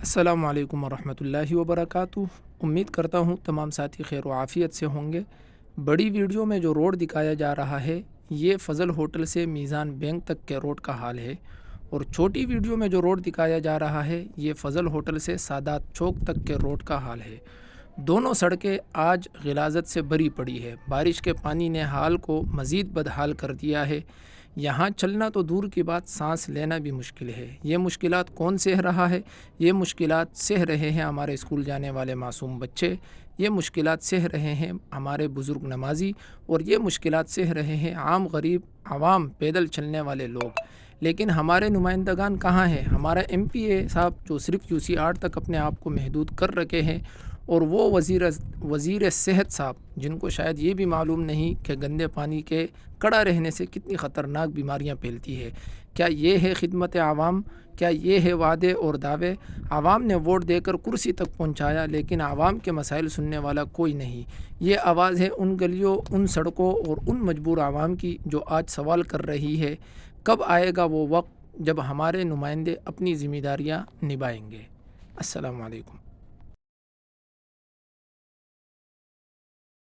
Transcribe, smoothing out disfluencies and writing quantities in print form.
अस्सलामु अलैकुम वरहमतुल्लाहि वबरकातुहू। उम्मीद करता हूँ तमाम साथी खैर व आफ़ियत से होंगे। बड़ी वीडियो में जो रोड दिखाया जा रहा है ये फ़ज़ल होटल से मीज़ान बैंक तक के रोड का हाल है, और छोटी वीडियो में जो रोड दिखाया जा रहा है ये फ़ज़ल होटल से सादात चौक तक के रोड का हाल है। दोनों सड़कें आज ग़िलाज़त से भरी पड़ी है। बारिश के पानी ने हाल को मज़ीद बदहाल कर दिया है। यहाँ चलना तो दूर की बात, सांस लेना भी मुश्किल है। ये मुश्किलात कौन सह रहा है? ये मुश्किलात सह रहे हैं हमारे स्कूल जाने वाले मासूम बच्चे, ये मुश्किलात सह रहे हैं हमारे बुज़ुर्ग नमाजी, और ये मुश्किलात सह रहे हैं आम गरीब आवाम पैदल चलने वाले लोग। लेकिन हमारे नुमाइंदगान कहाँ हैं? हमारा MPA साहब जो सिर्फ UC8 तक अपने आप को महदूद कर रखे हैं, और वो वज़ीर सेहत साहब जिनको शायद ये भी मालूम नहीं कि गंदे पानी के कड़ा रहने से कितनी ख़तरनाक बीमारियां फैलती है। क्या ये है खिदमत आवाम? क्या ये है वादे और दावे? आवाम ने वोट देकर कुर्सी तक पहुंचाया, लेकिन आवाम के मसाइल सुनने वाला कोई नहीं। ये आवाज़ है उन गलियों, उन सड़कों और उन मजबूर आवाम की जो आज सवाल कर रही है, कब आएगा वो वक्त जब हमारे नुमाइंदे अपनी ज़िम्मेदारियाँ निभाएंगे। अस्सलामु अलैकुम।